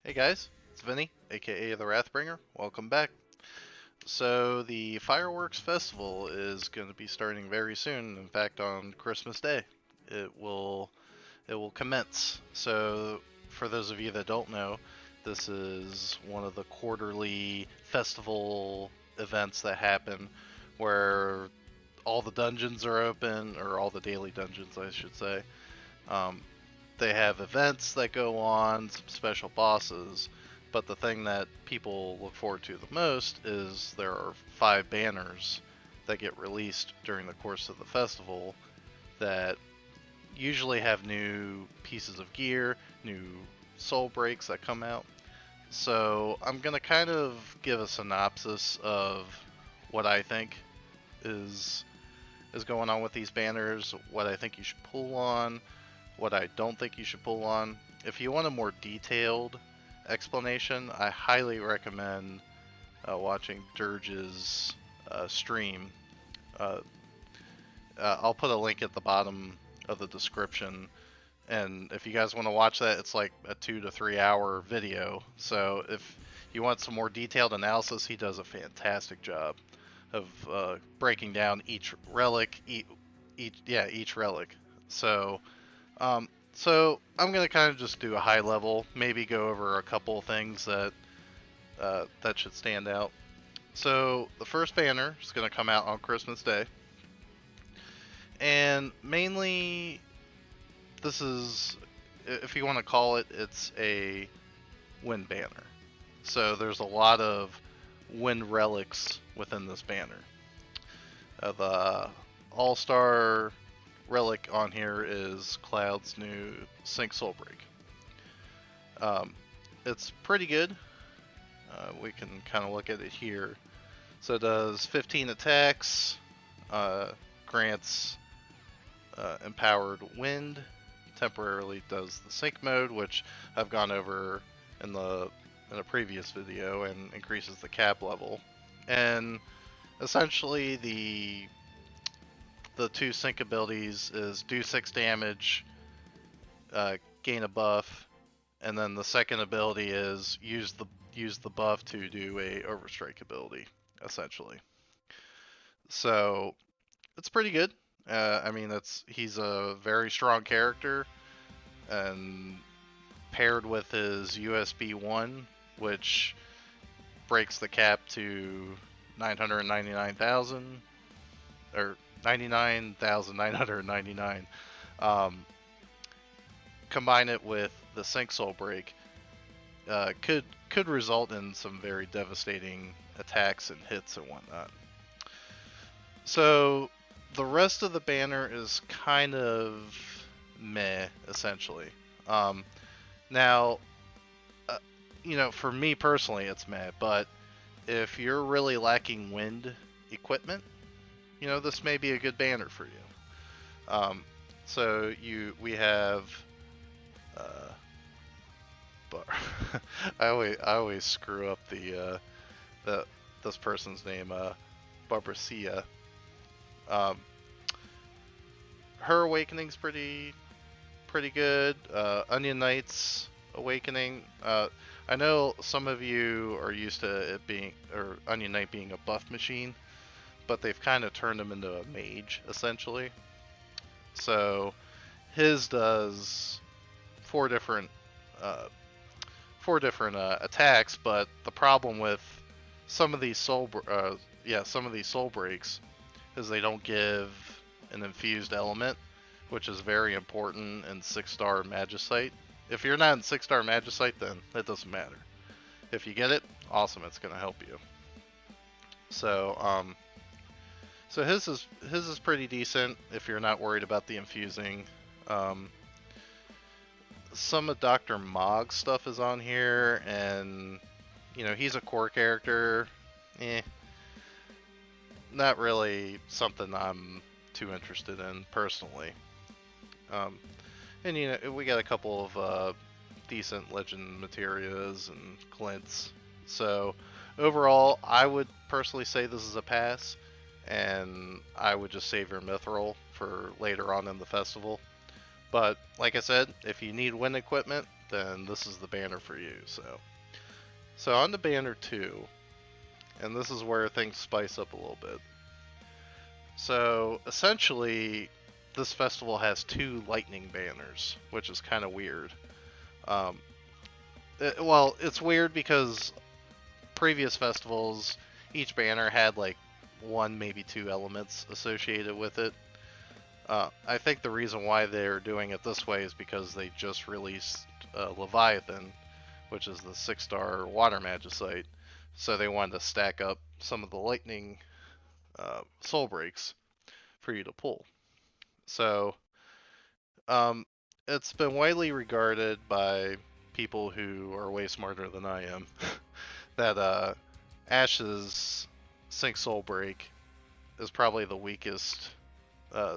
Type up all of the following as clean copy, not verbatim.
Hey guys, it's Vinny, aka the Wrathbringer. Welcome back. So the fireworks festival is going to be starting very soon. In fact, on Christmas Day, it will it will commence. So for those of you that don't know, this is one of the quarterly festival events that happen where all the dungeons are open, or all the daily dungeons, I should say. Um, they have events that go on, some special bosses, but the thing that people look forward to the most is there are 5 banners that get released during the course of the festival that usually have new pieces of gear, new soul breaks that come out. So I'm gonna kind of give a synopsis of what I think is going on with these banners, what I think you should pull on, what I don't think you should pull on. If you want a more detailed explanation, I highly recommend watching Dirge's stream. Uh, I'll put a link at the bottom of the description, and if you guys want to watch that, it's like a 2 to 3 hour video. So if you want some more detailed analysis, he does a fantastic job of breaking down each relic, each relic. So so I'm gonna kind of just do a high level, maybe go over a couple of things that that should stand out. So the first banner is gonna come out on Christmas Day, and mainly this is, if you want to call it, it's a wind banner. So there's a lot of wind relics within this banner. The All-Star relic on here is Cloud's new Sync Soul Break. It's pretty good. We can kind of look at it here. So it does 15 attacks, grants empowered wind, temporarily does the sync mode, which I've gone over in a previous video, and increases the cap level. And essentially the 2 sync abilities is do 6 damage, gain a buff, and then the second ability is use the buff to do a overstrike ability, essentially. So it's pretty good. I mean, he's a very strong character, and paired with his USB 1, which breaks the cap to 999,000, or 99,999. Combine it with the Sync Soul Break, could result in some very devastating attacks and hits and whatnot. So the rest of the banner is kind of meh, essentially. Now, for me personally, it's meh, but if you're really lacking wind equipment, this may be a good banner for you. So we have, but I always screw up this person's name, Barbracia. Her awakening's pretty good. Onion Knight's awakening. I know some of you are used to it being, or Onion Knight being a buff machine, but they've kind of turned him into a mage, essentially. So his does 4 different attacks, but the problem with some of these soul breaks is they don't give an infused element, which is very important in 6-star Magicite. If you're not in 6-star Magicite, then it doesn't matter. If you get it, awesome, it's gonna help you. So so his is pretty decent if you're not worried about the infusing. Some of Dr. Mog's stuff is on here, and he's a core character. Not really something I'm too interested in personally. And we got a couple of decent legend materias and Clint's. So overall, I would personally say this is a pass, and I would just save your mithril for later on in the festival. But like I said, if you need wind equipment, then this is the banner for you. So on to banner 2, and this is where things spice up a little bit. So essentially, this festival has 2 lightning banners, which is kind of weird. Well, it's weird because previous festivals, each banner had like 1, maybe 2 elements associated with it. I think the reason why they're doing it this way is because they just released Leviathan, which is the 6-star water magicite. So they wanted to stack up some of the lightning soul breaks for you to pull. So it's been widely regarded by people who are way smarter than I am that Ash's Sync Soul Break is probably the weakest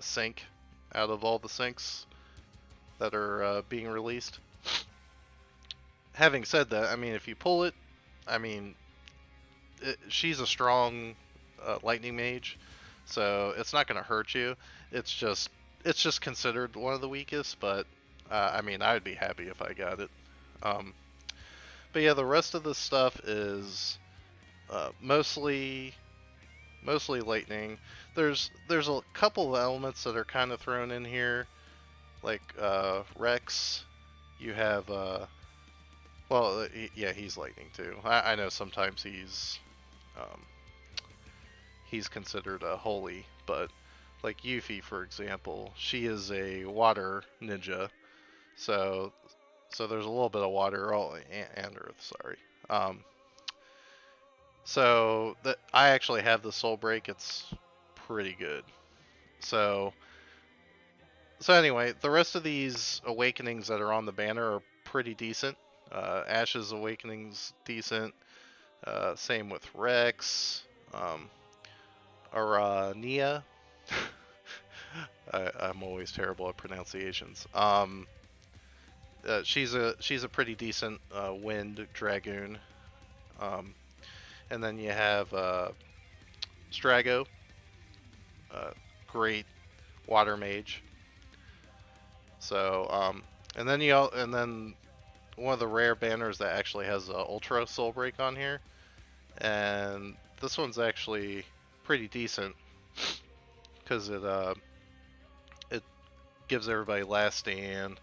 sync out of all the syncs that are being released. Having said that, I mean, if you pull it, I mean, she's a strong lightning mage, so it's not going to hurt you. It's just considered one of the weakest, but I mean, I would be happy if I got it. But yeah, the rest of the stuff is mostly lightning. There's a couple of elements that are kind of thrown in here, like Rex. You have well, yeah, he's lightning too. I know sometimes he's considered a holy, but like Yuffie, for example, she is a water ninja, so there's a little bit of water, and earth, sorry. So that I actually have the soul break. It's pretty good. So anyway, the rest of these awakenings that are on the banner are pretty decent. Ash's awakening's decent. Same with Rex. Nia. I'm always terrible at pronunciations. She's a pretty decent wind dragoon. And then you have Strago, great water mage. So and then one of the rare banners that actually has Ultra Soul Break on here, and this one's actually pretty decent because it gives everybody last stand,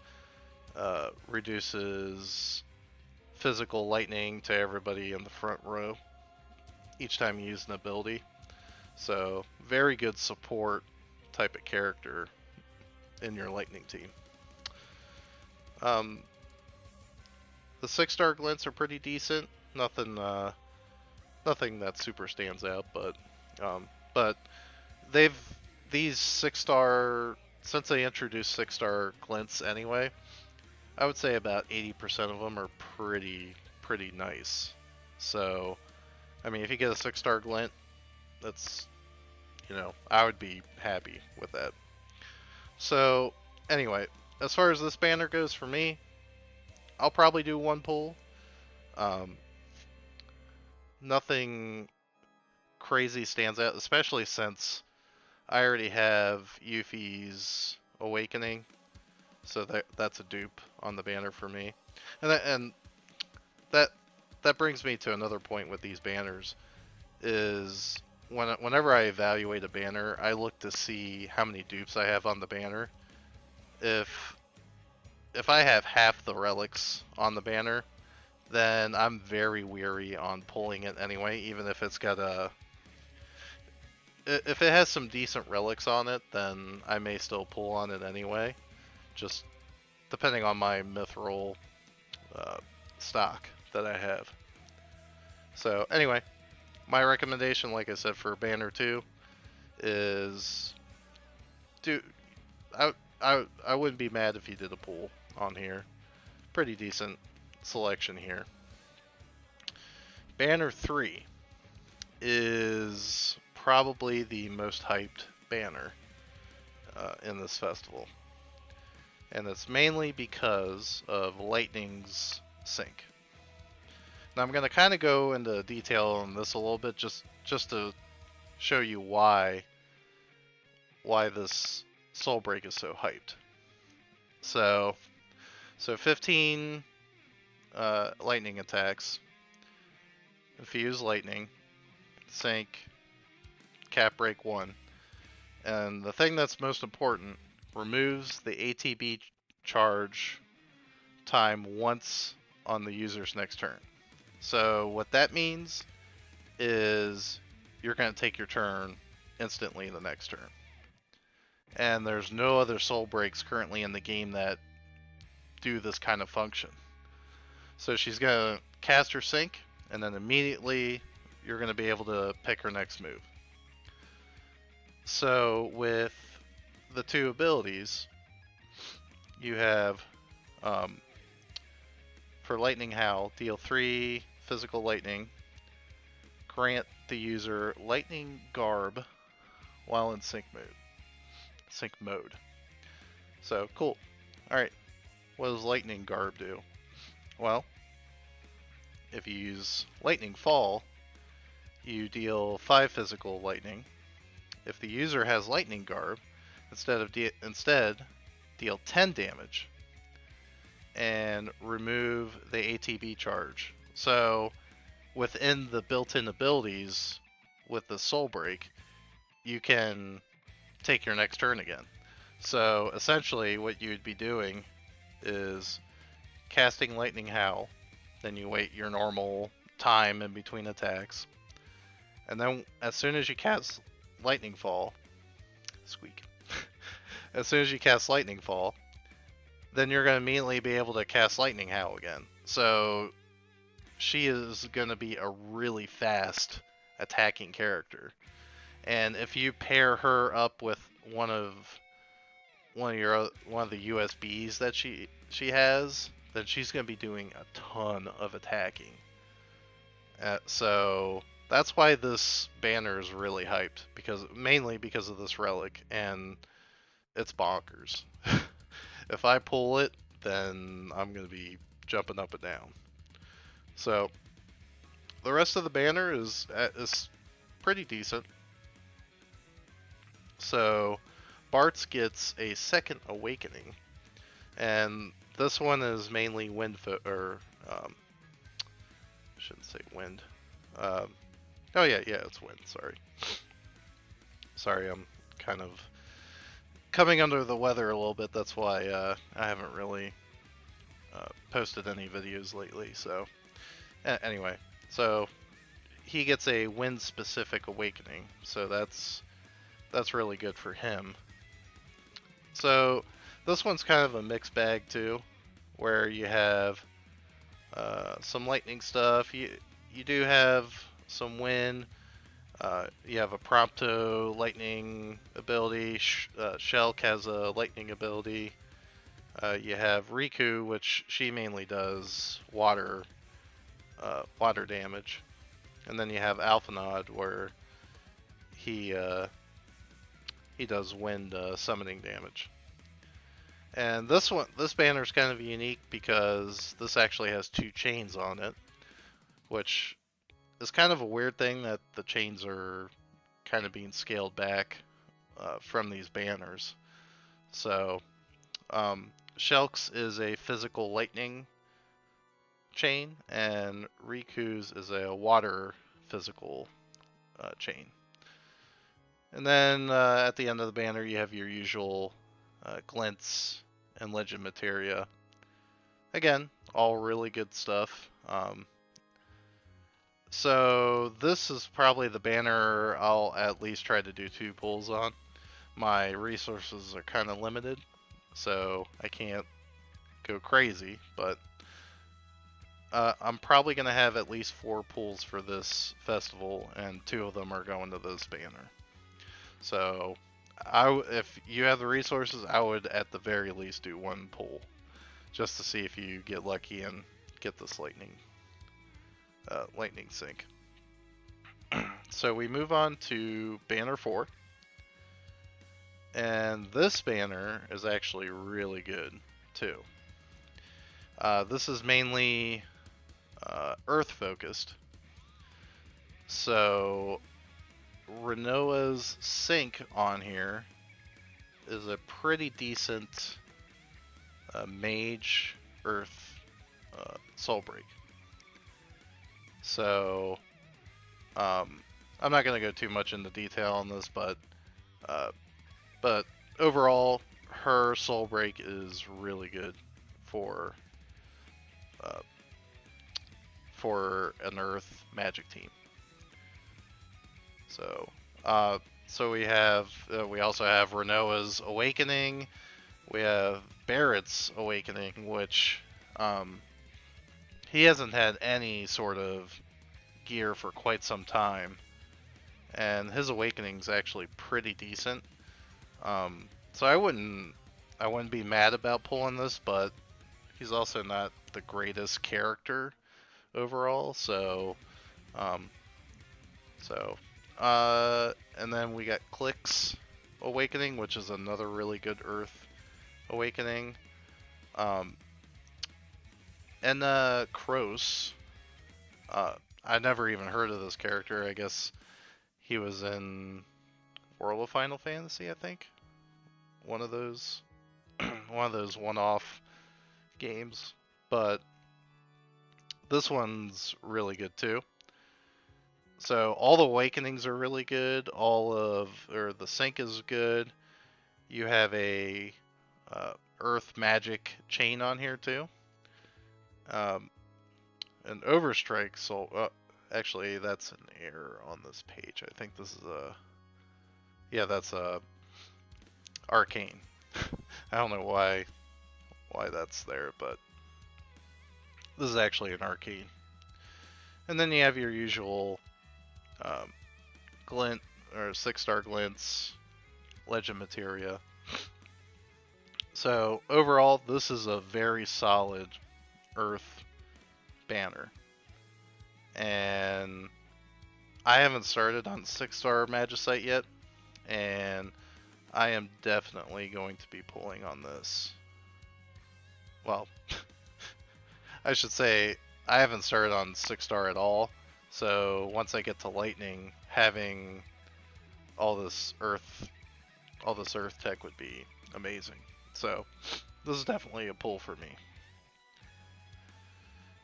reduces physical lightning to everybody in the front row each time you use an ability. So very good support type of character in your lightning team. The 6-star glints are pretty decent. Nothing that super stands out, but these 6-star, since they introduced 6-star glints anyway, I would say about 80% of them are pretty nice. So, I mean, if you get a 6-star glint, that's, I would be happy with that. So, anyway, as far as this banner goes for me, I'll probably do 1 pull. Nothing crazy stands out, especially since I already have Yuffie's Awakening, so that's a dupe on the banner for me. And that brings me to another point with these banners, is whenever I evaluate a banner, I look to see how many dupes I have on the banner. If I have half the relics on the banner, then I'm very weary on pulling it anyway, even if it's got if it has some decent relics on it, then I may still pull on it anyway, just depending on my mithril stock that I have. So anyway, my recommendation, like I said, for banner 2 is I wouldn't be mad if you did a pull on here. Pretty decent selection here. Banner 3 is probably the most hyped banner in this festival, and it's mainly because of Lightning's sync. Now I'm going to kind of go into detail on this a little bit, just to show you why this Soul Break is so hyped. So 15 lightning attacks. If you use lightning, sink, cap break 1. And the thing that's most important, removes the ATB charge time once on the user's next turn. So what that means is you're going to take your turn instantly the next turn. And there's no other soul breaks currently in the game that do this kind of function. So she's going to cast her sync, and then immediately you're going to be able to pick her next move. So with the two abilities, you have for Lightning Howl, deal 3 physical lightning, grant the user lightning garb while in sync mode. So cool. Alright, what does lightning garb do? Well, if you use lightning fall, you deal 5 physical lightning. If the user has lightning garb, instead deal 10 damage and remove the ATB charge. So within the built-in abilities with the soul break, you can take your next turn again. So essentially what you'd be doing is casting Lightning Howl, then you wait your normal time in between attacks, and then as soon as you cast Lightning Fall, squeak, as soon as you cast Lightning Fall, then you're going to immediately be able to cast Lightning Howl again. So she is going to be a really fast attacking character. And if you pair her up with one of the USBs that she has, then she's going to be doing a ton of attacking. So that's why this banner is really hyped, mainly because of this relic, and it's bonkers. If I pull it, then I'm going to be jumping up and down. So the rest of the banner is pretty decent. So Bart's gets a second awakening, and this one is mainly shouldn't say wind. Oh yeah, it's wind. Sorry, I'm kind of coming under the weather a little bit. That's why I haven't really posted any videos lately. So anyway, so he gets a wind specific awakening, so that's really good for him. So this one's kind of a mixed bag too, where you have some lightning stuff. You do have some wind. You have a Prompto lightning ability. Shellk has a lightning ability. You have Riku, which she mainly does water damage, and then you have Alphanod, where he does wind summoning damage. And this banner is kind of unique because this actually has 2 chains on it, which is kind of a weird thing that the chains are kind of being scaled back from these banners. So Shellk's is a physical lightning chain, and Riku's is a water physical chain. And then at the end of the banner, you have your usual glints and legend materia. Again, all really good stuff. So this is probably the banner I'll at least try to do 2 pulls on. My resources are kind of limited, so I can't go crazy, but I'm probably going to have at least 4 pulls for this festival, and 2 of them are going to this banner. So if you have the resources, I would at the very least do 1 pull, just to see if you get lucky and get this lightning sync. So we move on to banner 4, and this banner is actually really good too. This is mainly earth focused, so Renoa's sync on here is a pretty decent mage earth Soul Break. So I'm not going to go too much into detail on this, uh, but overall, her Soul Break is really good for uh, an Earth magic team. So we also have Renoa's Awakening. We have Barrett's Awakening, which he hasn't had any sort of gear for quite some time, and his Awakening's actually pretty decent. So I wouldn't be mad about pulling this, but he's also not the greatest character overall. Um, so, and then we got Click's Awakening, which is another really good Earth Awakening. And Kroos, I never even heard of this character. I guess he was in World of Final Fantasy, I think. One of those one-off games. But this one's really good too. So all the awakenings are really good. The sync is good. You have a Earth magic chain on here too. And Overstrike. So actually, that's an error on this page. I think this is that's a arcane. I don't know why that's there, but this is actually an arcane. And then you have your usual glint or 6-star glints, legend materia. So overall, this is a very solid Earth banner, and I haven't started on 6-star Magicite yet, and I am definitely going to be pulling on this. Well, I should say I haven't started on 6-star at all, so once I get to Lightning, having all this Earth tech would be amazing. So this is definitely a pull for me.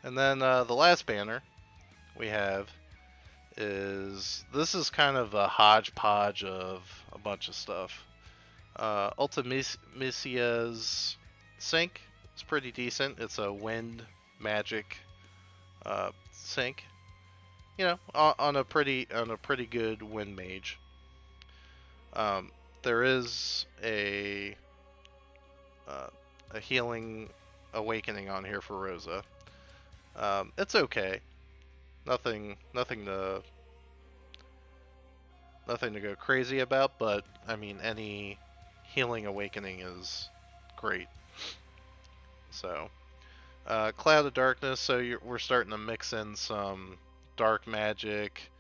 And then the last banner we have this is kind of a hodgepodge of a bunch of stuff. Ultimisia's sync is pretty decent. It's a wind magic sync. You know, on a pretty good wind mage. There is a healing awakening on here for Rosa. It's okay. Nothing to go crazy about, but I mean, any healing awakening is great. So, Cloud of Darkness. So we're starting to mix in some dark magic,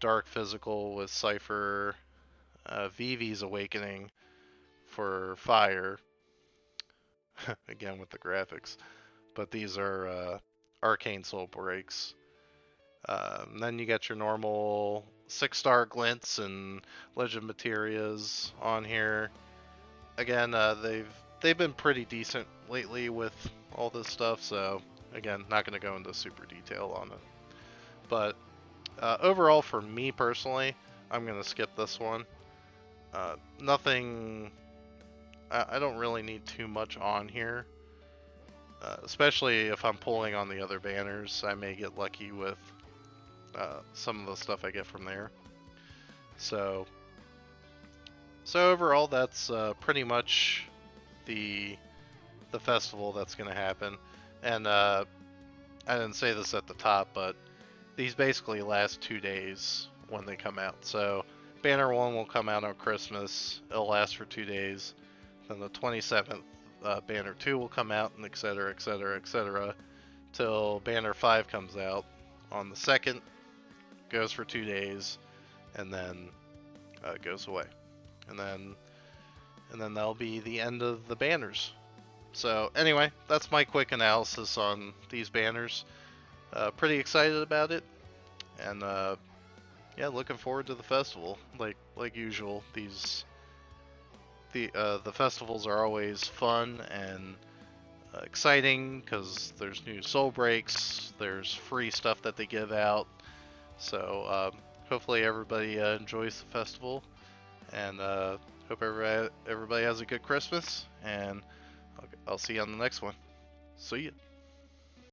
dark physical with Cypher, Vivi's Awakening for fire. Again with the graphics, but these are arcane soul breaks. Then you got your normal 6-star glints and legend materias on here. Again, they've been pretty decent lately with all this stuff, so again, not going to go into super detail on it. But overall, for me personally, I'm going to skip this one. Nothing. I don't really need too much on here. Especially if I'm pulling on the other banners, I may get lucky with some of the stuff I get from there. So overall, that's pretty much the festival that's going to happen. And I didn't say this at the top, but these basically last 2 days when they come out. So banner 1 will come out on Christmas. It'll last for 2 days. Then the 27th, banner 2 will come out, and etc., etc., etc., till banner 5 comes out on the 2nd, goes for 2 days, and then goes away. And then that'll be the end of the banners. So anyway, that's my quick analysis on these banners. Pretty excited about it, and yeah, looking forward to the festival. Like usual, the festivals are always fun and exciting because there's new soul breaks, there's free stuff that they give out. So hopefully everybody enjoys the festival, and hope everybody has a good Christmas, and I'll see you on the next one. See ya.